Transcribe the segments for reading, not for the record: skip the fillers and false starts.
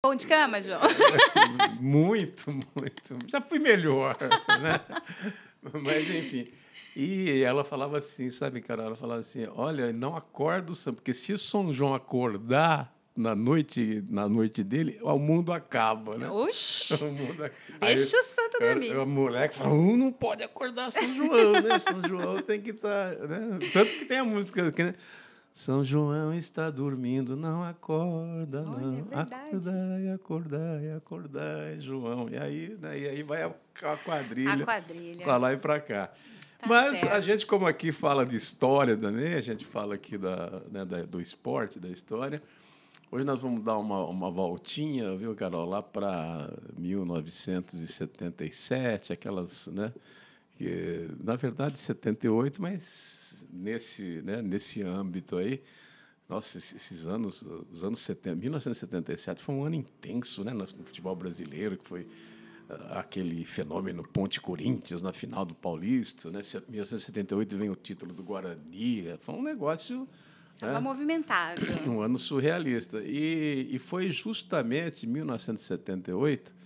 Pão de cama, João? Muito, muito. Já fui melhor, né? Mas, enfim. E ela falava assim, sabe, cara? Ela falava assim, olha, não acorda o São, porque se o São João acordar na noite dele, o mundo acaba, né? Oxi! O mundo... Deixa o santo dormir. O moleque fala, não pode acordar São João, né? São João tem que estar... né? Tanto que tem a música... né? São João está dormindo, não acorda, não. Olha, é verdade. Acordai, acordai, acordai, João. E aí, né, vai a quadrilha. A quadrilha. Para lá e para cá. Tá Mas certo. a gente, como aqui fala de história também, a gente fala aqui do esporte, da história. Hoje nós vamos dar uma voltinha, viu, Carol, lá para 1977, aquelas, né? Que, na verdade, 78, mas nesse âmbito aí, nossa, esses anos, os anos 70, 1977 foi um ano intenso, né, no futebol brasileiro, que foi aquele fenômeno Ponte Corinthians na final do Paulista, né? 1978 vem o título do Guarani, foi um negócio... Estava movimentado. Um ano surrealista. E foi justamente em 1978,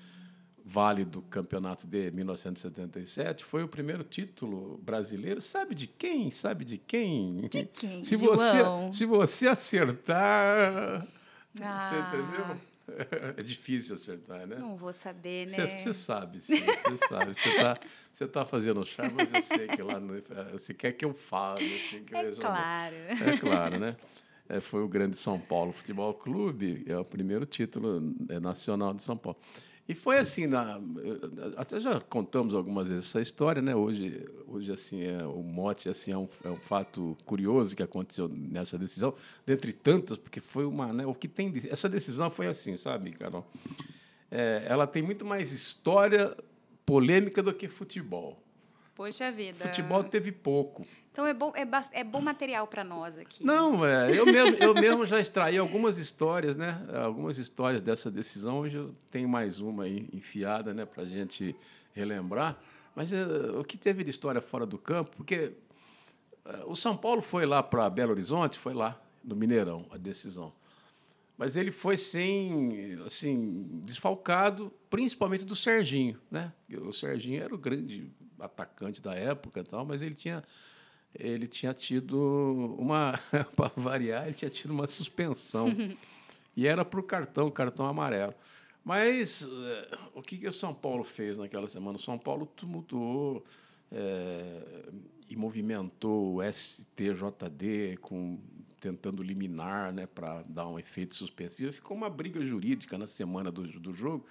válido o campeonato de 1977, foi o primeiro título brasileiro. Sabe de quem? Sabe de quem? De quem, Se João? você acertar... Ah, Você entendeu? É difícil acertar, né? não vou saber, né? Você sabe, sim, você sabe. Você tá fazendo charme, mas eu sei que lá você quer que eu fale. Assim, que Claro. É claro, né? Foi o grande São Paulo Futebol Clube, é o primeiro título nacional de São Paulo. E foi assim, até já contamos algumas vezes essa história, né? Hoje assim, o mote assim, é um fato curioso que aconteceu nessa decisão, dentre tantas, porque foi uma... Né, essa decisão foi assim, sabe, Carol? Ela tem muito mais história polêmica do que futebol. Poxa vida. Futebol teve pouco. Então é bom material para nós aqui. Não, eu mesmo já extraí algumas histórias, né? Algumas histórias dessa decisão. Hoje eu tenho mais uma aí enfiada, né, para a gente relembrar. Mas o que teve de história fora do campo, porque o São Paulo foi lá para Belo Horizonte, foi lá no Mineirão, a decisão. Mas ele foi desfalcado, principalmente do Serginho, né? O Serginho era o grande atacante da época e tal, mas ele tinha tido para variar, ele tinha tido uma suspensão. E era para o cartão amarelo. Mas o que o São Paulo fez naquela semana? O São Paulo tumultuou e movimentou o STJD tentando liminar, né, para dar um efeito suspensivo. Ficou uma briga jurídica na semana do jogo.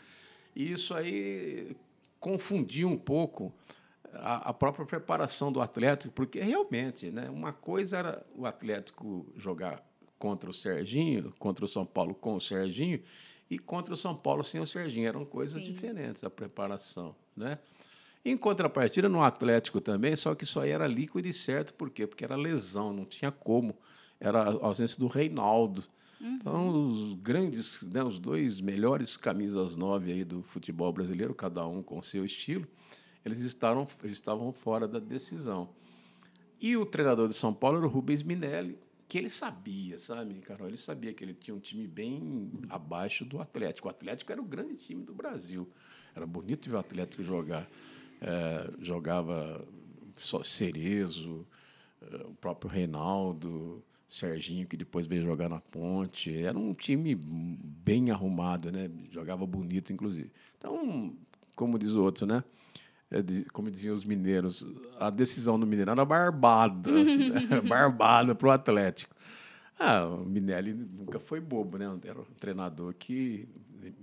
E isso aí confundiu um pouco a própria preparação do Atlético, porque realmente, né, uma coisa era o Atlético jogar contra o Serginho, contra o São Paulo com o Serginho, e contra o São Paulo sem o Serginho. Eram coisas diferentes, a preparação, né? Em contrapartida, no Atlético também, só que isso aí era líquido e certo. Por quê? Porque era lesão, não tinha como. Era a ausência do Reinaldo. Uhum. Então, os grandes, né, os dois melhores camisas 9 aí do futebol brasileiro, cada um com o seu estilo, eles estavam fora da decisão. E o treinador de São Paulo era o Rubens Minelli, que ele sabia, sabe, Carol? Ele sabia que ele tinha um time bem abaixo do Atlético. O Atlético era o grande time do Brasil. Era bonito ver o Atlético jogar. Jogava só Cerezo, o próprio Reinaldo, Serginho, que depois veio jogar na Ponte. Era um time bem arrumado, né? Jogava bonito, inclusive. Então, como diz o outro, né? Como diziam os mineiros, a decisão do Mineirão era barbada, barbada para o Atlético. O Minelli nunca foi bobo, né? Era um treinador que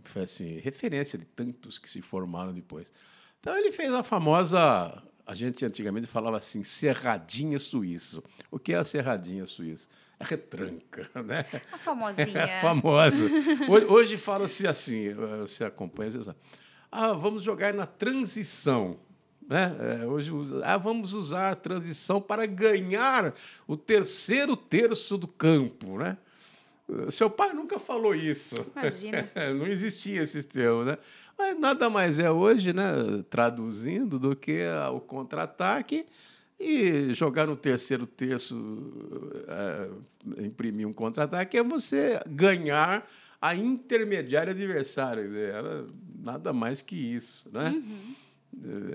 foi assim, referência de tantos que se formaram depois. Então ele fez a famosa, a gente antigamente falava assim, serradinha suíça. O que é a serradinha suíça? A retranca, né? A famosinha. A famosa. Hoje fala-se assim, você acompanha, você sabe. Vamos jogar na transição. Né? Hoje vamos usar a transição para ganhar o terceiro terço do campo. Né? Seu pai nunca falou isso. Imagina. Não existia esse termo. Né? Mas nada mais é hoje, né? Traduzindo, do que o contra-ataque e jogar no terceiro terço, imprimir um contra-ataque, é você ganhar a intermediária adversária. Quer dizer, era nada mais que isso, né?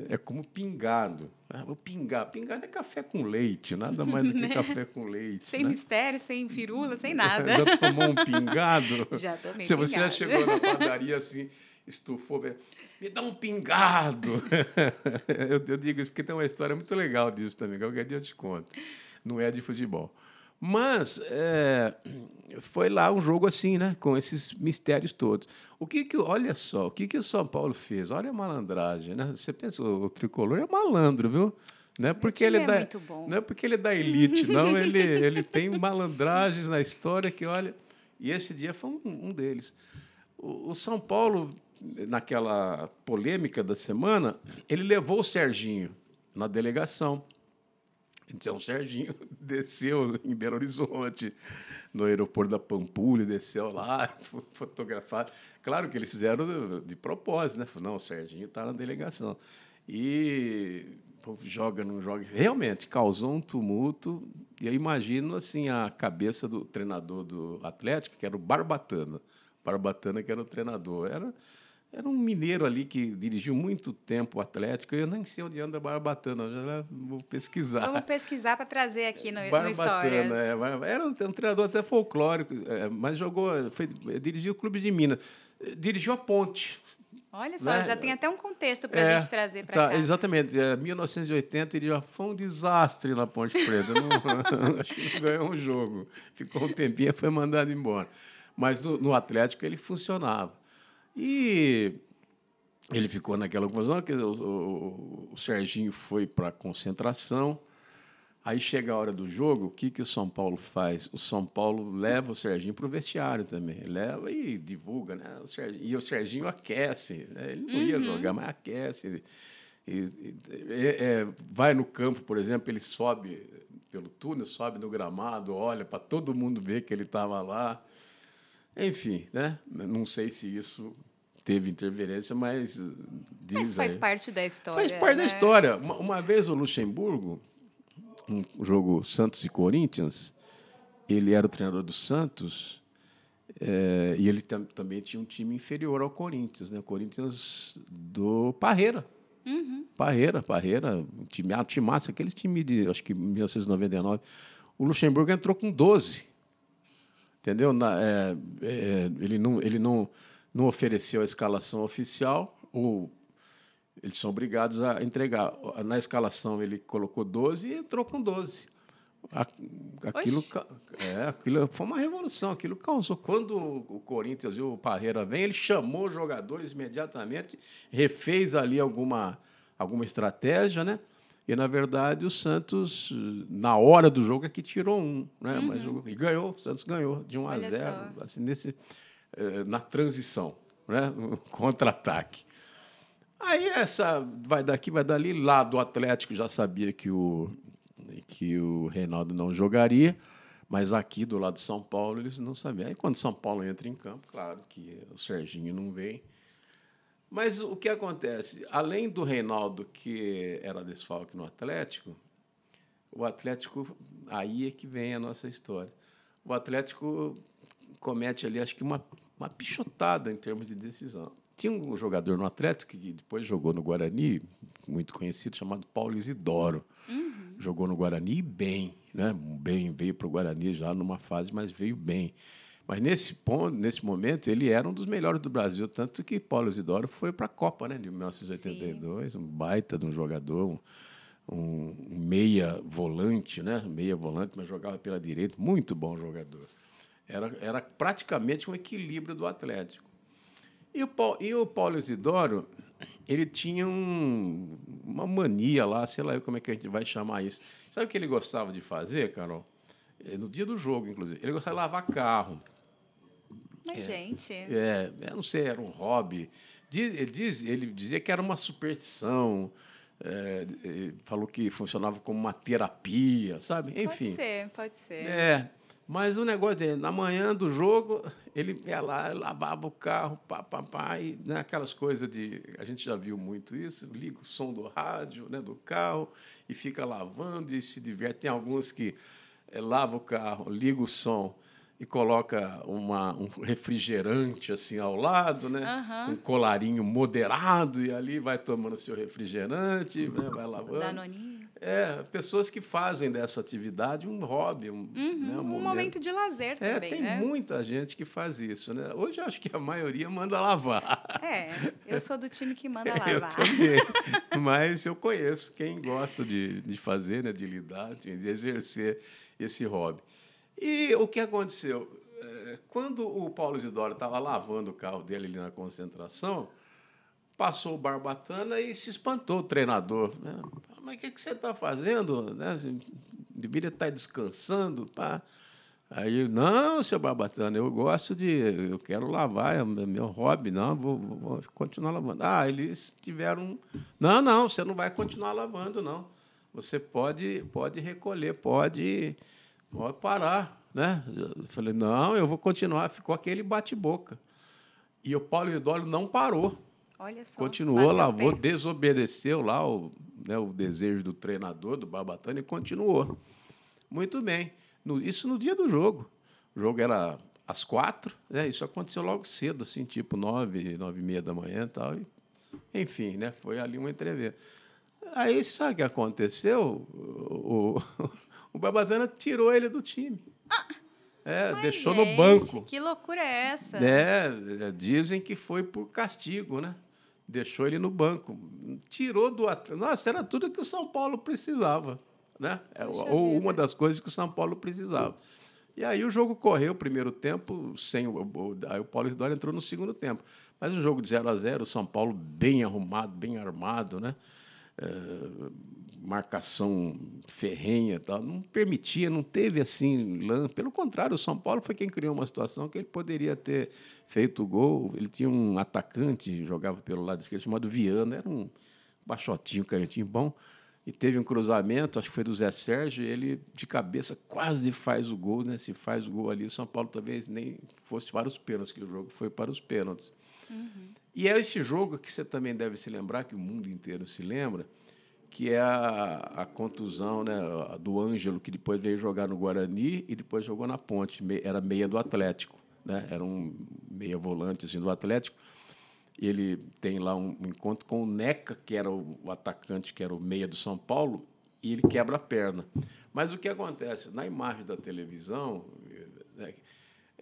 É como pingado. O pingado é café com leite, nada mais do que café com leite. Sem né? mistério, sem firula, sem nada. Já tomou um pingado? Já tomei Se você já pingado. chegou na padaria assim, estufou, me dá um pingado. Eu digo isso porque tem uma história muito legal disso também, qualquer dia eu te conto. Não é de futebol. Mas foi lá um jogo assim, né? Com esses mistérios todos. Olha só, o que o São Paulo fez? Olha a malandragem, né? Você pensa, o tricolor é malandro, viu? Não é porque ele é muito bom. Não é porque ele é da elite, não. Ele tem malandragens na história que, olha... E esse dia foi um deles. O São Paulo, naquela polêmica da semana, ele levou o Serginho na delegação. Então, o Serginho desceu em Belo Horizonte, no aeroporto da Pampulha, desceu lá, fotografado. Claro que eles fizeram de propósito, né? Não, o Serginho está na delegação. E joga, não joga. Realmente, causou um tumulto. E eu imagino assim, a cabeça do treinador do Atlético, que era o Barbatana. Barbatana, que era o treinador. Era um mineiro ali que dirigiu muito tempo o Atlético. Eu nem sei onde anda Barbatana, já vou pesquisar. Vamos pesquisar para trazer aqui no Barbatana, Histórias. era um treinador até folclórico, mas dirigiu o Clube de Minas. Dirigiu a Ponte. Olha só, né? já tem até um contexto para a gente trazer para cá. Exatamente. 1980 ele já foi um desastre na Ponte Preta. Acho que não ganhou um jogo. Ficou um tempinho e foi mandado embora. Mas no Atlético ele funcionava. E ele ficou naquela confusão que o Serginho foi para a concentração. Aí chega a hora do jogo, o que o São Paulo faz? O São Paulo leva o Serginho para o vestiário também. Leva e divulga, né? E o Serginho aquece. Né? Ele não ia jogar, mas aquece. Vai no campo, por exemplo, ele sobe pelo túnel, sobe no gramado, olha para todo mundo ver que ele estava lá. Enfim, né? Não sei se isso teve interferência, mas... Mas faz parte da história. Faz parte da história. Uma vez o Luxemburgo, um jogo Santos e Corinthians, ele era o treinador do Santos e ele também tinha um time inferior ao Corinthians, né? O Corinthians do Parreira. Parreira, um timaço, aquele time de, acho que 1999. O Luxemburgo entrou com 12. Entendeu? Ele não ofereceu a escalação oficial, ou eles são obrigados a entregar. Na escalação, ele colocou 12 e entrou com 12. Aquilo foi uma revolução, aquilo causou. Quando o Corinthians e o Parreira vem, ele chamou os jogadores imediatamente, refez ali alguma estratégia, né? E, na verdade, o Santos, na hora do jogo, é que tirou um. Né? E ganhou, o Santos ganhou de 1-0, assim, na transição, né? No contra-ataque. Aí vai daqui, vai dali. Lá do Atlético já sabia que o Reinaldo não jogaria, mas aqui do lado de São Paulo eles não sabiam. Aí quando São Paulo entra em campo, claro que o Serginho não vem. Mas o que acontece? Além do Reinaldo, que era desfalque no Atlético, o Atlético, aí é que vem a nossa história. O Atlético comete ali, acho que uma pichotada em termos de decisão. Tinha um jogador no Atlético que depois jogou no Guarani, muito conhecido, chamado Paulo Isidoro. Jogou no Guarani bem, né? Bem, veio para o Guarani já numa fase, mas veio bem. Mas nesse momento, ele era um dos melhores do Brasil, tanto que Paulo Isidoro foi para a Copa, né, de 1982, Sim. Um baita de um jogador, um meia volante, né? Meia volante, mas jogava pela direita, muito bom jogador. Era praticamente um equilíbrio do Atlético. E o Paulo Isidoro, ele tinha uma mania lá, sei lá como é que a gente vai chamar isso. Sabe o que ele gostava de fazer, Carol? No dia do jogo, inclusive. Ele gostava de lavar carro. Mas, gente... eu não sei, era um hobby. Ele dizia que era uma superstição. Falou que funcionava como uma terapia, sabe? Enfim. Pode ser. Mas o negócio dele, na manhã do jogo, ele ia lá, lavava o carro, e né, aquelas coisas a gente já viu muito isso, liga o som do rádio, né, do carro, e fica lavando e se diverte. Tem alguns que lavam o carro, liga o som e coloca um refrigerante assim ao lado, né? Um colarinho moderado, e ali vai tomando seu refrigerante, né? Vai lavando. Danoninho. Pessoas que fazem dessa atividade um hobby, né? Um momento de lazer também, tem né? muita gente que faz isso, né? Hoje eu acho que a maioria manda lavar. Eu sou do time que manda lavar. Eu também, mas eu conheço quem gosta de fazer, né? De lidar, de exercer esse hobby. E o que aconteceu? Quando o Paulo Isidoro estava lavando o carro dele ali na concentração, passou o Barbatana e se espantou o treinador, né? Mas o que você está fazendo? Né? Deveria estar descansando. Pá. Aí, não, seu Barbatana, eu quero lavar, é meu hobby, não, vou continuar lavando. Eles tiveram... Não, você não vai continuar lavando, não. Você pode recolher, pode parar, né? Eu falei, não, eu vou continuar. Ficou aquele bate-boca. E o Paulo Isidoro não parou. Olha só. Continuou, lavou, desobedeceu lá o desejo do treinador, do Barbatana, e continuou. Muito bem. Isso no dia do jogo. O jogo era às 4, né? Isso aconteceu logo cedo, assim, tipo 9h30 da manhã e tal. Enfim, né? Foi ali uma entrevista. Aí, você sabe o que aconteceu? O Barbatana tirou ele do time. Deixou no banco. Que loucura é essa? Dizem que foi por castigo, né? Deixou ele no banco. Tirou do atleta. Nossa, era tudo que o São Paulo precisava, né? Ou uma das coisas que o São Paulo precisava. E aí o jogo correu o primeiro tempo, aí o Paulo Isidoro entrou no segundo tempo. Mas um jogo de 0-0, o São Paulo bem arrumado, bem armado, né? Marcação ferrenha, tal, não permitia, não teve assim lance. Pelo contrário, o São Paulo foi quem criou uma situação que ele poderia ter feito o gol. Ele tinha um atacante, jogava pelo lado esquerdo, chamado Viana, era um baixotinho, canhotinho bom, e teve um cruzamento, acho que foi do Zé Sérgio, e ele de cabeça quase faz o gol, né? Se faz o gol ali, o São Paulo talvez nem fosse para os pênaltis, que o jogo foi para os pênaltis. E é esse jogo que você também deve se lembrar, que o mundo inteiro se lembra, que é a contusão, né, do Ângelo, que depois veio jogar no Guarani e depois jogou na Ponte. Era meia do Atlético, né? Era um meia volante assim, do Atlético. Ele tem lá um encontro com o Neca, que era o atacante, que era o meia do São Paulo, e ele quebra a perna. Mas o que acontece? Na imagem da televisão, né,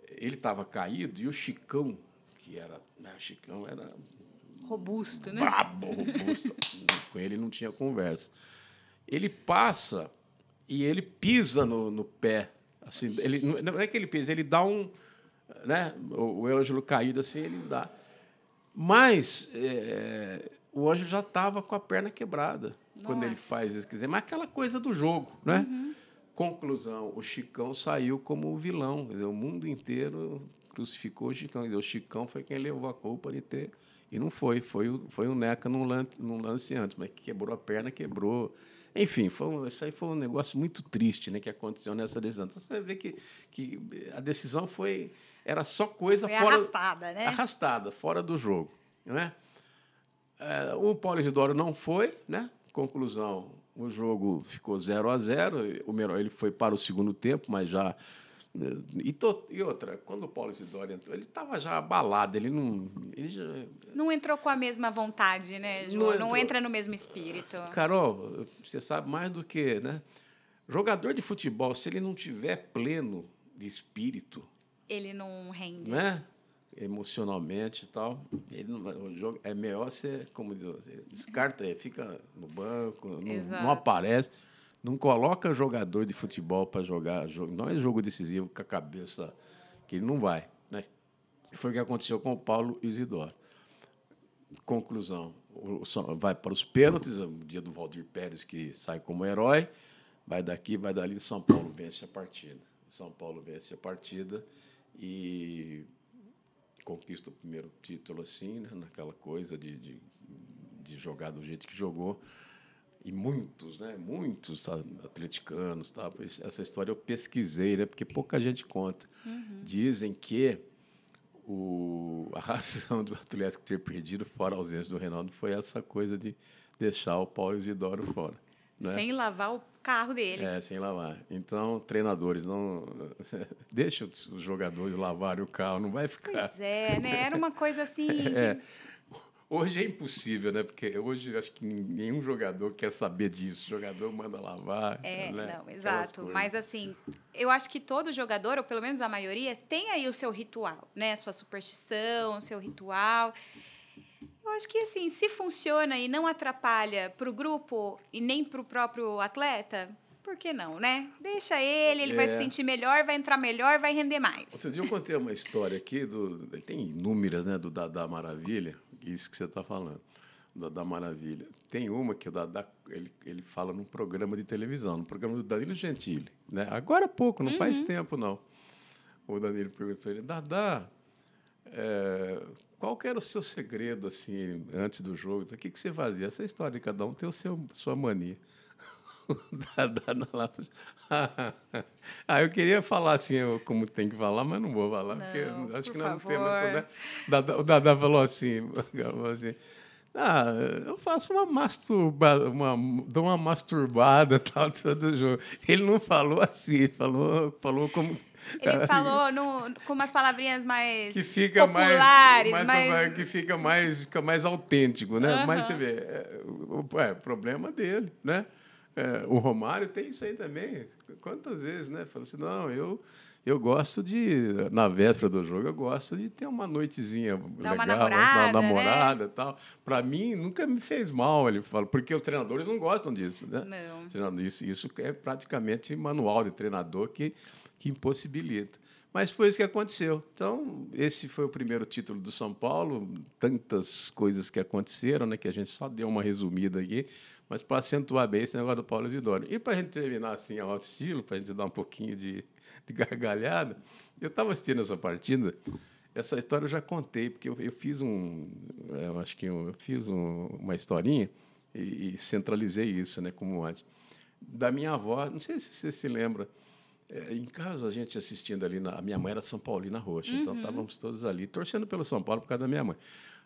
ele estava caído e o Chicão, que era... Né, o Chicão era... robusto, né? Brabo, robusto. Com ele não tinha conversa. Ele passa e ele pisa no pé. Assim, ele, não é que ele pisa, ele dá um... Né, o Ângelo caído assim, ele dá... Mas o Ângelo já estava com a perna quebrada quando ele faz isso. Quer dizer, mas aquela coisa do jogo, né? Conclusão, o Chicão saiu como o vilão. Quer dizer, o mundo inteiro crucificou o Chicão. Quer dizer, o Chicão foi quem levou a culpa de ter... E não foi o Neca num lance antes, mas que quebrou a perna, quebrou. Enfim, isso aí foi um negócio muito triste, né, que aconteceu nessa decisão. Então, você vê que a decisão era só coisa foi fora... arrastada, né? Arrastada, fora do jogo. Né? O Paulo Isidoro não foi, né? Conclusão, o jogo ficou 0-0. O Meirelles ele foi para o segundo tempo, mas já... E outra, quando o Paulo Isidoro entrou, ele estava já abalado, não entrou com a mesma vontade, né, João? Não entra no mesmo espírito. Carol, você sabe mais do que, né? Jogador de futebol, se ele não tiver pleno de espírito, ele não rende, né? Emocionalmente e tal, o jogo é melhor você, como descarta, fica no banco, não aparece. Não coloca jogador de futebol para jogar. Não é jogo decisivo com a cabeça que ele não vai. Né? Foi o que aconteceu com o Paulo Isidoro. Conclusão. Vai para os pênaltis, o dia do Valdir Pérez, que sai como herói. Vai daqui, vai dali. São Paulo vence a partida. São Paulo vence a partida e conquista o primeiro título assim, né? Naquela coisa de jogar do jeito que jogou. E muitos atleticanos, tá? Essa história eu pesquisei, né? Porque pouca gente conta. Dizem que a razão do Atlético ter perdido, fora a ausência do Reinaldo, foi essa coisa de deixar o Paulo Isidoro fora. né? Sem lavar o carro dele. Sem lavar. Então, treinadores, não deixa os jogadores lavarem o carro, não vai ficar... Pois é, né? Era uma coisa assim... Hoje é impossível, né? Porque hoje acho que nenhum jogador quer saber disso. O jogador manda lavar. Né? Não, exato. Mas, assim, eu acho que todo jogador, ou pelo menos a maioria, tem aí o seu ritual, né? Sua superstição, o seu ritual. Eu acho que, assim, se funciona e não atrapalha para o grupo e nem para o próprio atleta, por que não, né? Deixa ele vai se sentir melhor, vai entrar melhor, vai render mais. Outro dia eu contei uma história aqui, tem inúmeras, né? Do Dadá Maravilha, isso que você está falando, do Dadá Maravilha. Tem uma que o Dadá, ele fala num programa de televisão, no programa do Danilo Gentili, né? Agora há pouco, não faz tempo, não. O Danilo perguntou para ele, Dadá, qual que era o seu segredo, assim, antes do jogo? O que você fazia? Essa história de cada um tem sua mania. Eu queria falar assim, como tem que falar, mas não vou falar, não, porque acho que nós não favor. temos essa, né? O Dadá falou assim, eu faço dou uma masturbada tal, todo jogo. Ele não falou assim, falou como... Ele falou com umas palavrinhas mais que fica populares, que fica mais autêntico, né? Mas você vê, problema dele, né? O Romário tem isso aí também. Quantas vezes, né? Falou assim, não, eu gosto de, na véspera do jogo, eu gosto de ter uma noitezinha legal, uma namorada, e tal. Para mim, nunca me fez mal, ele fala, porque os treinadores não gostam disso, né? Não. Isso é praticamente manual de treinador que impossibilita. Mas foi isso que aconteceu. Então, esse foi o primeiro título do São Paulo, tantas coisas que aconteceram, né, que a gente só deu uma resumida aqui, mas para acentuar bem esse negócio do Paulo Isidoro. E para a gente terminar assim, a alto estilo, para a gente dar um pouquinho de gargalhada, eu estava assistindo essa partida, essa história eu já contei, porque eu fiz uma historinha e centralizei isso, né, como antes. Da minha avó, não sei se você se lembra, em casa, a gente assistindo ali, a minha mãe era São Paulina roxa, então estávamos todos ali, torcendo pelo São Paulo por causa da minha mãe.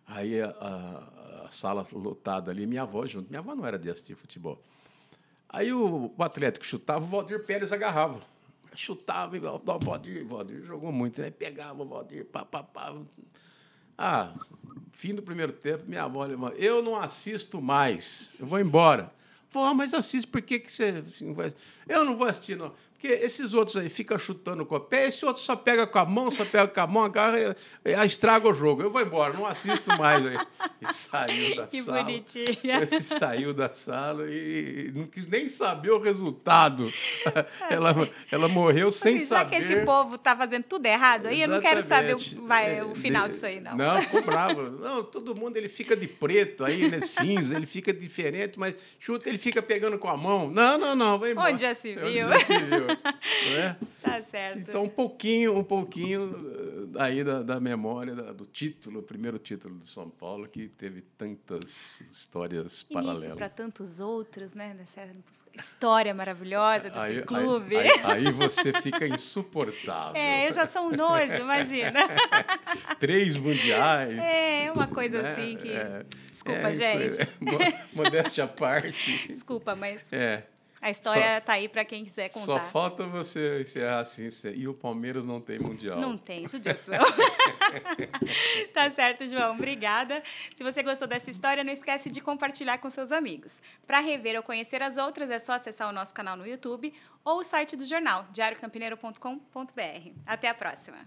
Aí a sala lotada ali, minha avó junto. Minha avó não era de assistir futebol. Aí o Atlético chutava, o Valdir Pérez agarrava. Chutava, igual o Valdir jogou muito, né? Pegava o Valdir, pá. Fim do primeiro tempo, minha avó levantou. Eu não assisto mais, eu vou embora. Vó, mas assiste, por que você não vai? Eu não vou assistir, não. Porque esses outros aí ficam chutando com o pé, esse outro só pega com a mão, agarra, estraga o jogo. Eu vou embora, não assisto mais. Aí. E saiu da que sala. Que bonitinha. Saiu da sala e não quis nem saber o resultado. Ela morreu sem já saber. Já que esse povo está fazendo tudo errado, aí eu não quero saber o final disso aí, não. Não, ficou bravo. Não, todo mundo ele fica de preto, aí, né, cinza, ele fica diferente, mas chuta, ele fica pegando com a mão. Não, vai embora. Onde já se viu? Não é? Tá certo. Então, um pouquinho aí da memória do título, o primeiro título do São Paulo, que teve tantas histórias paralelas. Isso para tantos outros, né? Dessa história maravilhosa desse clube. Aí você fica insuportável. Eu já sou um nojo, imagina. 3 mundiais. Uma coisa assim que... Desculpa, gente. Modéstia à parte. Desculpa, mas... A história está aí para quem quiser contar. Só falta você encerrar assim. E o Palmeiras não tem mundial. Não tem, judiação. Tá certo, João. Obrigada. Se você gostou dessa história, não esquece de compartilhar com seus amigos. Para rever ou conhecer as outras, é só acessar o nosso canal no YouTube ou o site do jornal, diariocampineiro.com.br. Até a próxima.